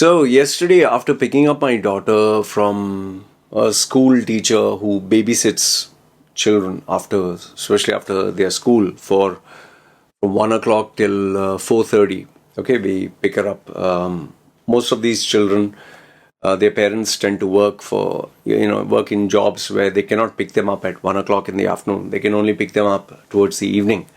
So, yesterday, after picking up my daughter from a school teacher who babysits children especially after their school from 1 o'clock till 4:30. Okay, we pick her up. Most of these children, their parents tend to work in jobs where they cannot pick them up at 1 o'clock in the afternoon. They can only pick them up towards the evening.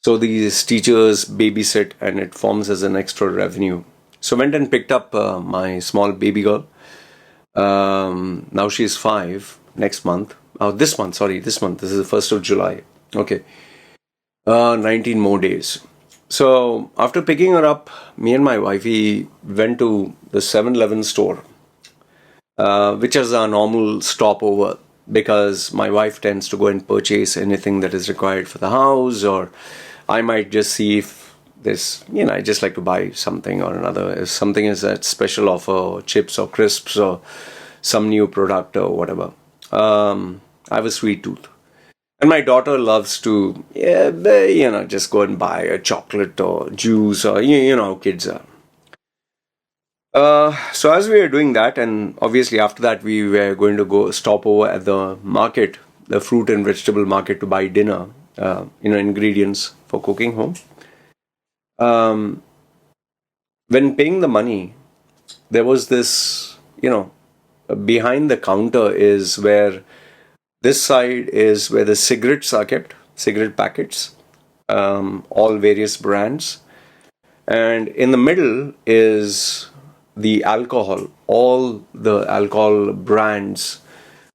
So these teachers babysit and it forms as an extra revenue. So went and picked up my small baby girl. Now she's 5 next month. This month, sorry, this month. This is the 1st of July. Okay. 19 more days. So after picking her up, me and my wife, we went to the 7-Eleven store, which is our normal stopover because my wife tends to go and purchase anything that is required for the house, or I might just see if there's, I just like to buy something or another. If something is at special offer, or chips or crisps or some new product or whatever. I have a sweet tooth. And my daughter loves to, just go and buy a chocolate or juice or, how kids are. So as we were doing that, and obviously after that we were going to go stop over at the market, the fruit and vegetable market, to buy dinner, ingredients for cooking home. When paying the money, there was this, behind the counter is where this side is where the cigarettes are kept, cigarette packets, all various brands. And in the middle is the alcohol, all the alcohol brands.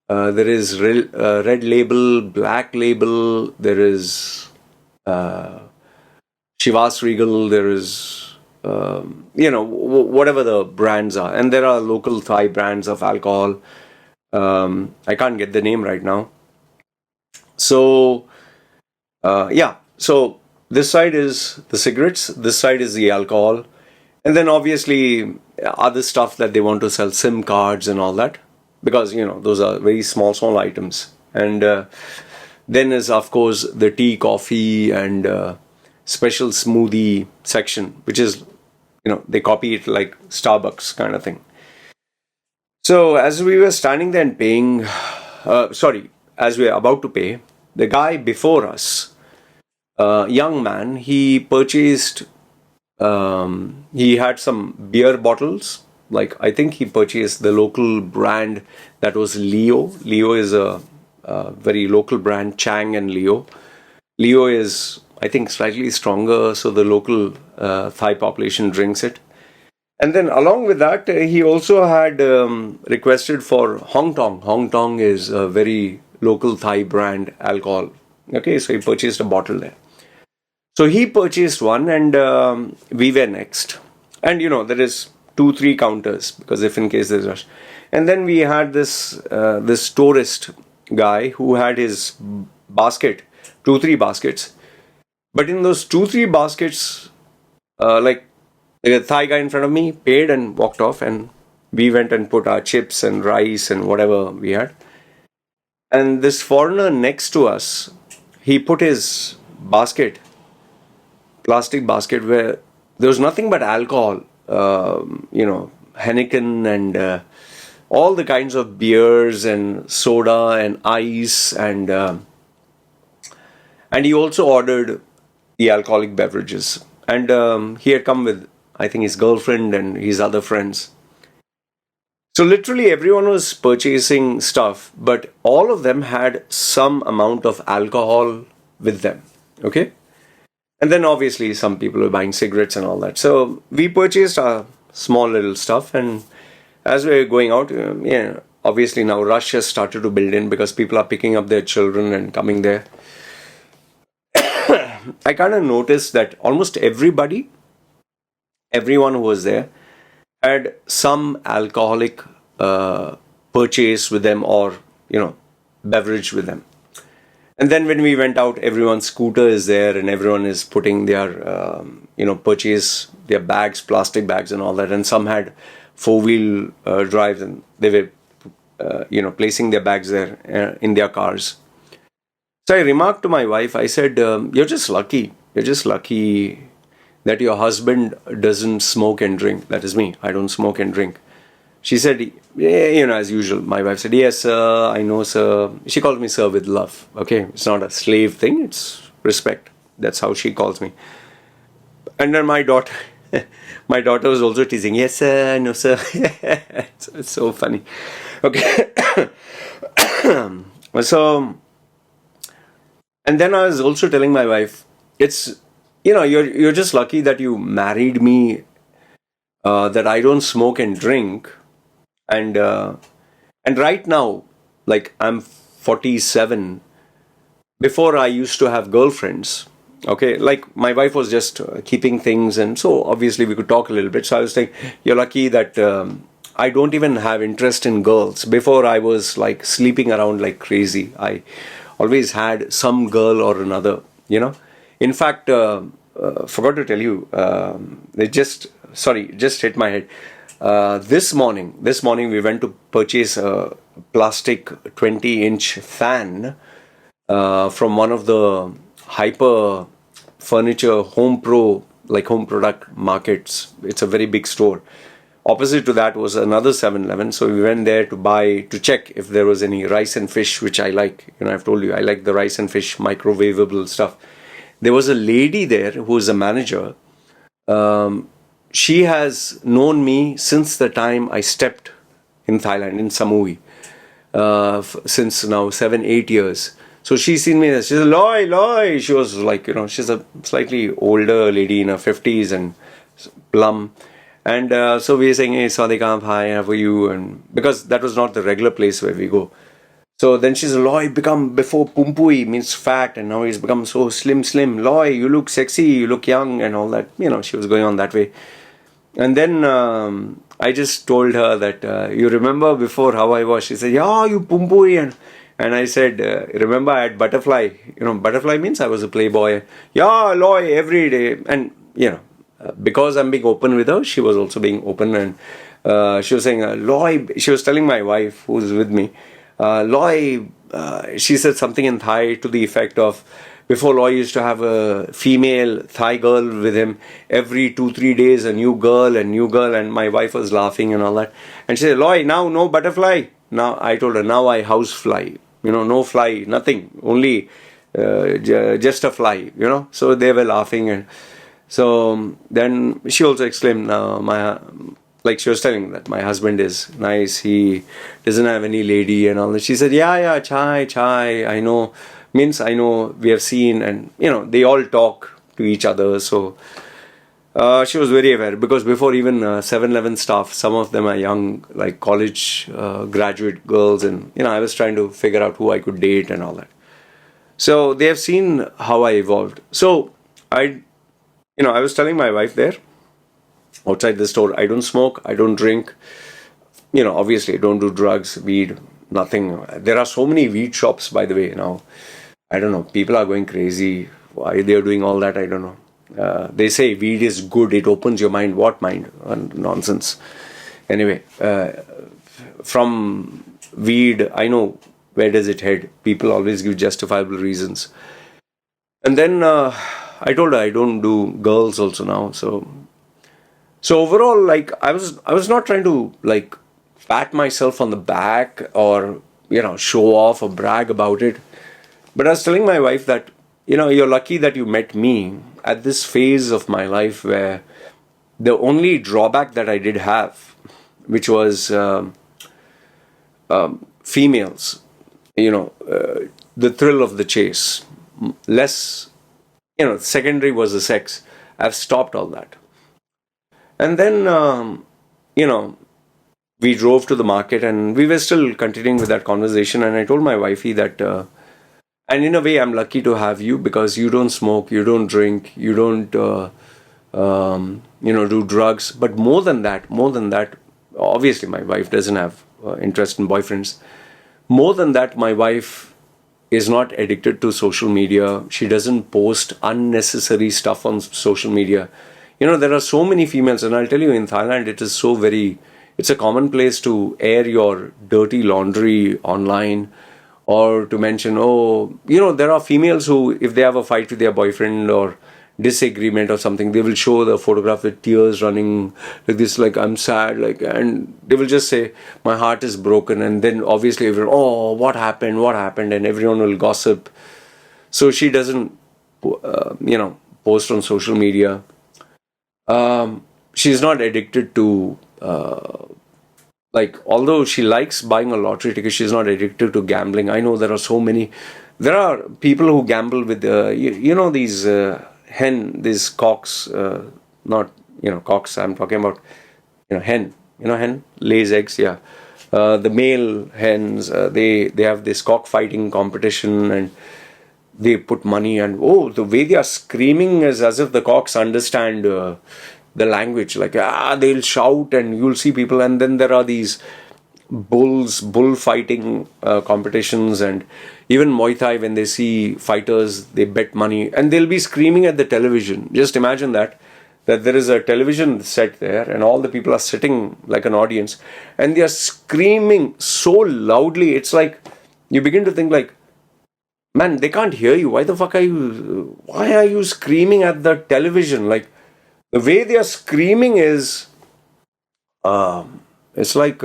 There is Red Label, Black Label, there is Chivas Regal, there is, whatever the brands are. And there are local Thai brands of alcohol. I can't get the name right now. So, so this side is the cigarettes, this side is the alcohol. And then obviously other stuff that they want to sell, SIM cards and all that, because, those are very small items. And then is, of course, the tea, coffee and special smoothie section, which is, they copy it like Starbucks kind of thing. So as we were standing there and paying, as we were about to pay, the guy before us, young man, he purchased, he had some beer bottles. Like, I think he purchased the local brand that was Leo. Leo is a very local brand, Chang and Leo. Leo is, I think, slightly stronger, so the local Thai population drinks it. And then along with that, he also had requested for Hong Tong. Hong Tong is a very local Thai brand alcohol. Okay, so he purchased a bottle there. So he purchased one and we were next. And there is 2-3 counters because if in case there's rush. And then we had this tourist guy who had his basket, 2-3 baskets. But in those 2-3 baskets, the Thai guy in front of me paid and walked off, and we went and put our chips and rice and whatever we had. And this foreigner next to us, he put his basket, plastic basket, where there was nothing but alcohol, Heineken and all the kinds of beers and soda and ice and he also ordered the alcoholic beverages. And he had come with, I think, his girlfriend and his other friends. So literally everyone was purchasing stuff, but all of them had some amount of alcohol with them. Okay? And then obviously some people were buying cigarettes and all that. So we purchased our small little stuff, and as we were going out, obviously now rush has started to build in because people are picking up their children and coming there. I kind of noticed that almost everyone who was there had some alcoholic purchase with them or, beverage with them. And then when we went out, everyone's scooter is there and everyone is putting their, purchase, their bags, plastic bags and all that. And some had 4-wheel drives and they were, placing their bags there in their cars. So I remarked to my wife, I said, you're just lucky that your husband doesn't smoke and drink. That is me. I don't smoke and drink. She said, yeah, as usual. My wife said, yes, sir, I know, sir. She calls me sir with love. Okay, it's not a slave thing. It's respect. That's how she calls me. And then my daughter, my daughter was also teasing, yes, sir, no, sir. It's so funny. Okay. So, and then I was also telling my wife, it's, you're just lucky that you married me, that I don't smoke and drink. And right now, like I'm 47. Before I used to have girlfriends. Okay, like my wife was just keeping things, and so obviously we could talk a little bit. So I was saying, you're lucky that I don't even have interest in girls. Before I was like sleeping around like crazy. I always had some girl or another, In fact, forgot to tell you, just hit my head. This morning we went to purchase a plastic 20-inch fan from one of the hyper furniture home product markets. It's a very big store. Opposite to that was another 7-Eleven. So we went there to check if there was any rice and fish, which I like. I've told you, I like the rice and fish microwavable stuff. There was a lady there who is a manager. She has known me since the time I stepped in Thailand, in Samui, since now 7-8 years. So she's seen me, she said, Loy. She was like, she's a slightly older lady in her 50s and plump. And so we were saying, hey, Sadikam, hi, how are you? And because that was not the regular place where we go. So then she said, Loy, become before Pumpui, means fat, and now he's become so slim. Loy, you look sexy, you look young, and all that. She was going on that way. And then I just told her that, you remember before how I was? She said, yeah, you Pumpui. And I said, remember I had butterfly. Butterfly means I was a playboy. Yeah, Loy, every day. And, because I'm being open with her, she was also being open. And she was saying, Loy, she was telling my wife who's with me, Loy, she said something in Thai to the effect of, before Loy used to have a female Thai girl with him every 2-3 days, a new girl, and my wife was laughing and all that. And she said, Loy, now no butterfly. Now I told her, now I house fly. No fly, nothing, only just a fly, So they were laughing. And so then she also exclaimed, like she was telling that my husband is nice, he doesn't have any lady and all that. She said, yeah, chai, I know. Means I know, we have seen, and they all talk to each other. So she was very aware, because before even 7-Eleven staff, some of them are young, like college graduate girls, and I was trying to figure out who I could date and all that. So they have seen how I evolved. So I was telling my wife there outside the store, I don't smoke, I don't drink, obviously I don't do drugs, weed, nothing. There are so many weed shops, by the way, now. I don't know, people are going crazy. Why they are doing all that, I don't know. They say weed is good, it opens your mind. What mind? Nonsense. Anyway, from weed, I know where does it head. People always give justifiable reasons. And then I told her I don't do girls also now. So overall, like I was not trying to like pat myself on the back or show off or brag about it. But I was telling my wife that, you're lucky that you met me at this phase of my life where the only drawback that I did have, which was females, the thrill of the chase, less, secondary was the sex. I've stopped all that. And then, we drove to the market and we were still continuing with that conversation. And I told my wifey that, and in a way, I'm lucky to have you because you don't smoke, you don't drink, you don't, do drugs. But more than that, obviously my wife doesn't have interest in boyfriends. More than that, my wife is not addicted to social media. She doesn't post unnecessary stuff on social media. There are so many females, and I'll tell you, in Thailand, it's a commonplace to air your dirty laundry online, or to mention, there are females who, if they have a fight with their boyfriend or disagreement or something, they will show the photograph with tears running like this, like I'm sad, like, and they will just say my heart is broken, and then obviously everyone, oh, what happened, and everyone will gossip. So she doesn't, post on social media. She's not addicted to, like, although she likes buying a lottery ticket, she's not addicted to gambling. I know there are people who gamble with, these these cocks, not, cocks, I'm talking about, hen lays eggs, yeah. The male hens, they have this cockfighting competition, and they put money, and oh, the way they are screaming is as if the cocks understand the language, like, they'll shout, and you'll see people. And then there are these bullfighting competitions, and even Muay Thai, when they see fighters, they bet money, and they'll be screaming at the television. Just imagine that there is a television set there, and all the people are sitting like an audience, and they are screaming so loudly. It's like you begin to think, like, man, they can't hear you. Why are you screaming at the television? Like, the way they are screaming is, it's like,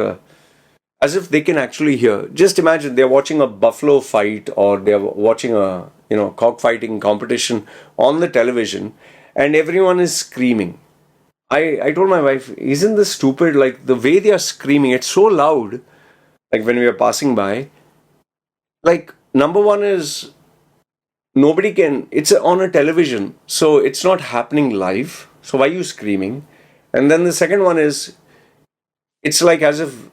as if they can actually hear. Just imagine they're watching a buffalo fight, or they're watching a, cockfighting competition on the television, and everyone is screaming. I told my wife, isn't this stupid? Like, the way they are screaming, it's so loud. Like, when we are passing by, like, number one is, it's on a television, so it's not happening live. So why are you screaming? And then the second one is, it's like as if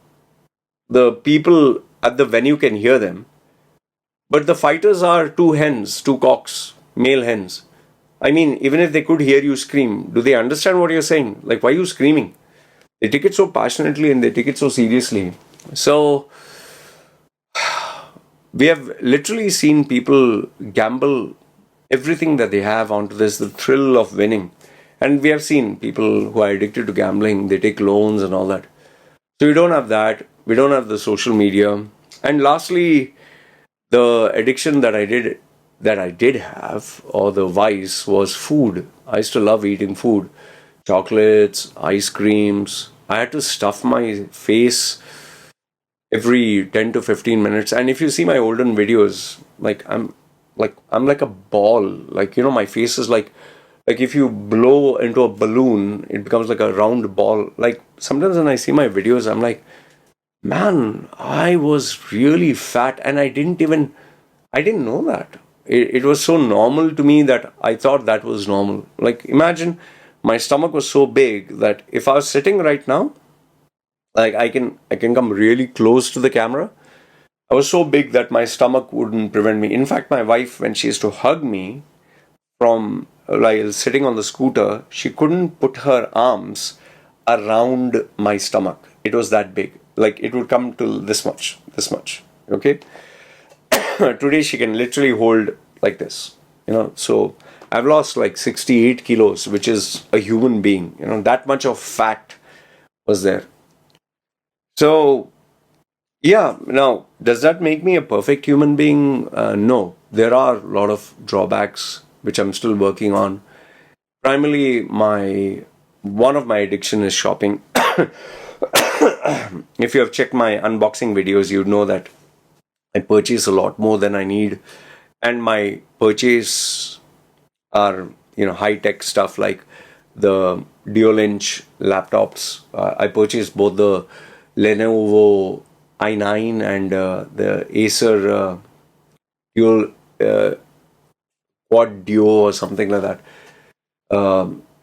the people at the venue can hear them, but the fighters are two cocks, male hens. I mean, even if they could hear you scream, do they understand what you're saying? Like, why are you screaming? They take it so passionately, and they take it so seriously. So we have literally seen people gamble everything that they have onto this, the thrill of winning. And we have seen people who are addicted to gambling, they take loans and all that. So we don't have that. We don't have the social media. And lastly, the addiction that I did have, or the vice, was food. I used to love eating food. Chocolates, ice creams. I had to stuff my face every 10 to 15 minutes. And if you see my olden videos, I'm like a ball. Like, my face is like if you blow into a balloon, it becomes like a round ball. Like, sometimes when I see my videos, I'm like, man, I was really fat, and I didn't know that. It was so normal to me that I thought that was normal. Like, imagine my stomach was so big that if I was sitting right now, like, I can come really close to the camera. I was so big that my stomach wouldn't prevent me. In fact, my wife, when she used to hug me from, like, sitting on the scooter, she couldn't put her arms around my stomach. It was that big. Like, it would come to this much. Okay? Today she can literally hold like this. So I've lost like 68 kilos, which is a human being. That much of fat was there. So, yeah, now, does that make me a perfect human being? No. There are a lot of drawbacks which I'm still working on. Primarily, one of my addiction is shopping. If you have checked my unboxing videos, you know that I purchase a lot more than I need. And my purchase are, high-tech stuff like the dual-inch laptops. I purchased both the Lenovo i9 and the Acer dual quad duo or something like that.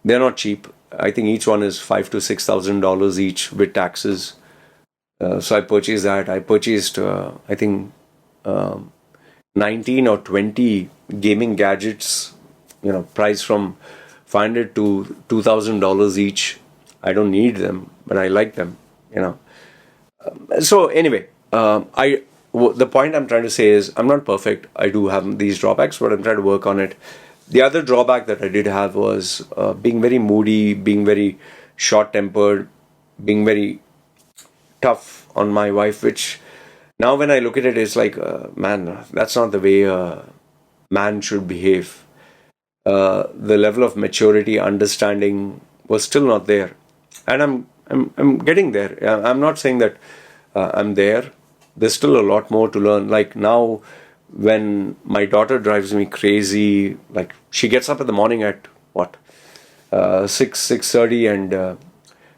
They're not cheap. I think each one is $5,000 to $6,000 each with taxes. So I purchased that. I purchased, I think, 19 or 20 gaming gadgets, priced from $500 to $2,000 each. I don't need them, but I like them, So anyway, the point I'm trying to say is, I'm not perfect. I do have these drawbacks, but I'm trying to work on it. The other drawback that I did have was being very moody, being very short-tempered, being very tough on my wife, which now when I look at it, it's like, man, that's not the way a man should behave. the level of maturity, understanding was still not there, and I'm getting there. I'm not saying that I'm there. There's still a lot more to learn. Like now, when my daughter drives me crazy, like she gets up in the morning at what 6:30, and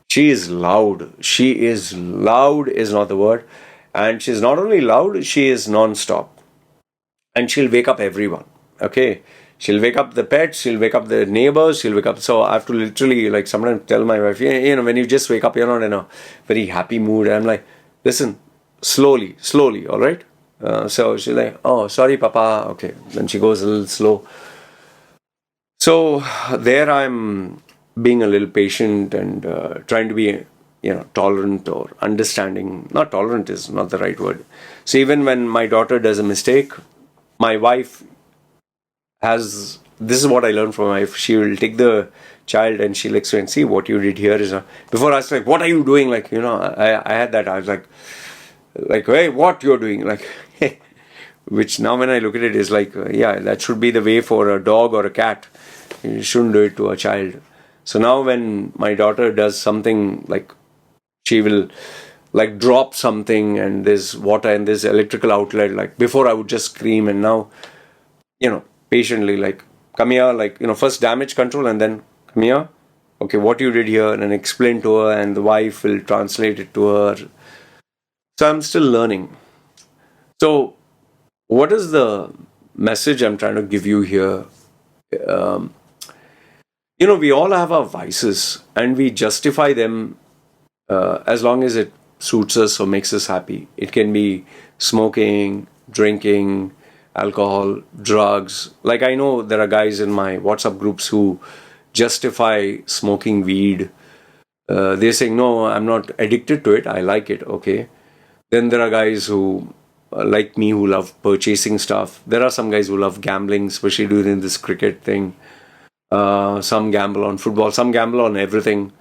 she is loud. She is loud is not the word, and she's not only loud, she is non-stop, and she'll wake up everyone. Okay, she'll wake up the pets, she'll wake up the neighbors, she'll wake up. So I have to literally like sometimes tell my wife, when you just wake up, you're not in a very happy mood. I'm like, listen, slowly, slowly, all right. So she's like, oh, sorry, Papa. Okay, then she goes a little slow. So there I'm being a little patient and trying to be, tolerant or understanding. Not tolerant is not the right word. So even when my daughter does a mistake, my wife has, this is what I learned from my wife. She will take the child and she'll explain, see what you did here is not. Before I was like, what are you doing? Like, I had that. I was like, hey, what you're doing? Like, which now when I look at it is like, yeah, that should be the way for a dog or a cat. You shouldn't do it to a child. So now when my daughter does something, like she will like drop something and there's water and there's electrical outlet, like before I would just scream, and now, patiently, like, come here, like, first damage control and then come here. Okay, what you did here, and then explain to her, and the wife will translate it to her. So I'm still learning. So what is the message I'm trying to give you here? We all have our vices and we justify them as long as it suits us or makes us happy. It can be smoking, drinking, alcohol, drugs. Like I know there are guys in my WhatsApp groups who justify smoking weed. They're saying, no, I'm not addicted to it. I like it. Okay. Then there are guys who, like me, who love purchasing stuff. There are some guys who love gambling, especially during this cricket thing. Some gamble on football, some gamble on everything.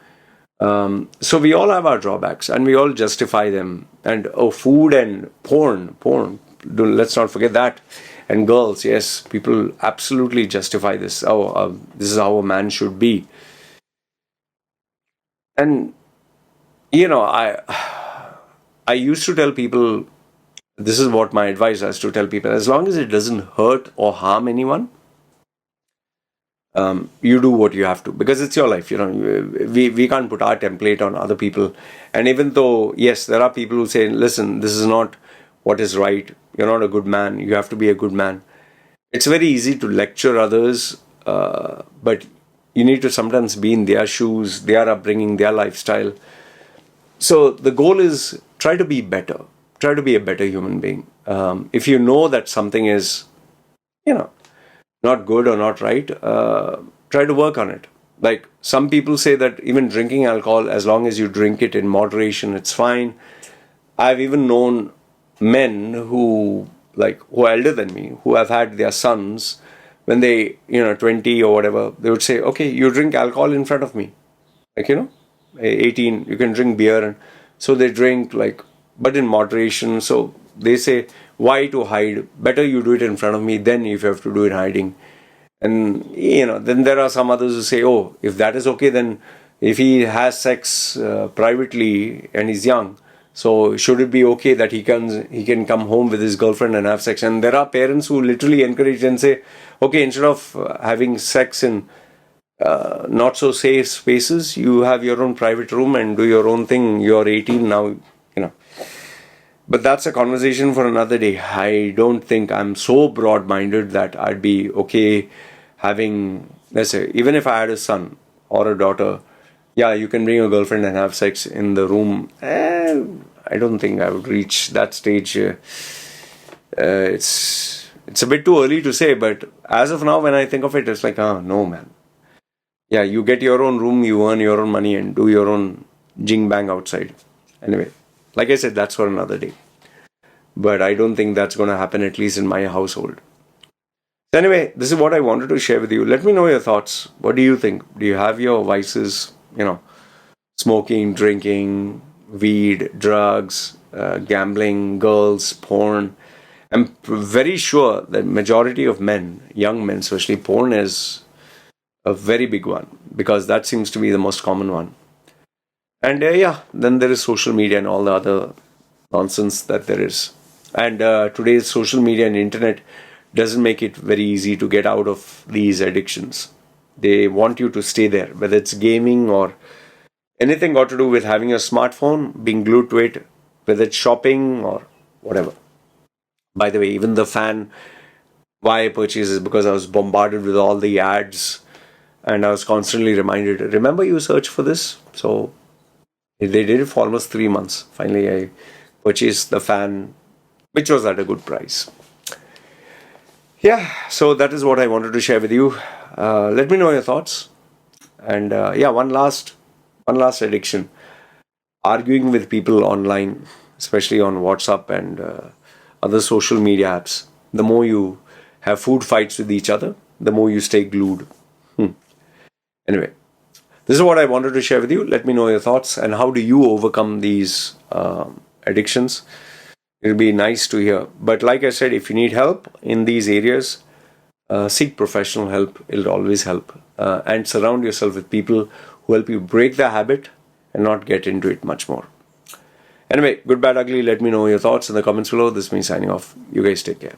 So we all have our drawbacks and we all justify them. And food and porn. Let's not forget that. And girls, yes, people absolutely justify this. This is how a man should be. And I used to tell people, this is what my advice is to tell people: as long as it doesn't hurt or harm anyone, you do what you have to, because it's your life. We can't put our template on other people. And even though, yes, there are people who say, listen, this is not what is right. You're not a good man. You have to be a good man. It's very easy to lecture others, but you need to sometimes be in their shoes, their upbringing, their lifestyle. So the goal is try to be better. Try to be a better human being. If you know that something is, not good or not right, try to work on it. Like some people say that even drinking alcohol, as long as you drink it in moderation, it's fine. I've even known men who are elder than me, who have had their sons, when they, 20 or whatever, they would say, okay, you drink alcohol in front of me. Like, 18, you can drink beer. And so they drink, but in moderation. So they say, why to hide? Better you do it in front of me than if you have to do it hiding. And, then there are some others who say, oh, if that is okay, then if he has sex privately and he's young, so should it be okay that he can come home with his girlfriend and have sex? And there are parents who literally encourage and say, okay, instead of having sex in not so safe spaces, you have your own private room and do your own thing. You're 18 now, But that's a conversation for another day. I don't think I'm so broad-minded that I'd be okay having, let's say, even if I had a son or a daughter, yeah, you can bring your girlfriend and have sex in the room. I don't think I would reach that stage. It's a bit too early to say, but as of now, when I think of it, it's like, no, man. Yeah, you get your own room, you earn your own money and do your own jing bang outside. Anyway, like I said, that's for another day. But I don't think that's going to happen, at least in my household. So anyway, this is what I wanted to share with you. Let me know your thoughts. What do you think? Do you have your vices, smoking, drinking, weed, drugs, gambling, girls, porn? I'm very sure that majority of men, young men especially, porn is a very big one, because that seems to be the most common one. And yeah, then there is social media and all the other nonsense that there is. And today's social media and internet doesn't make it very easy to get out of these addictions. They want you to stay there, whether it's gaming or anything got to do with having a smartphone, being glued to it, whether it's shopping or whatever. By the way, even the fan, why I purchased is because I was bombarded with all the ads, and I was constantly reminded, remember you searched for this? So they did it for almost 3 months. Finally, I purchased the fan, which was at a good price. Yeah, so that is what I wanted to share with you. Let me know your thoughts. And yeah, one last addiction: arguing with people online, especially on WhatsApp and other social media apps. The more you have food fights with each other, the more you stay glued. Anyway, this is what I wanted to share with you. Let me know your thoughts, and how do you overcome these addictions? It'll be nice to hear. But like I said, if you need help in these areas, seek professional help. It'll always help. And surround yourself with people who help you break the habit and not get into it much more. Anyway, good, bad, ugly. Let me know your thoughts in the comments below. This is me signing off. You guys take care.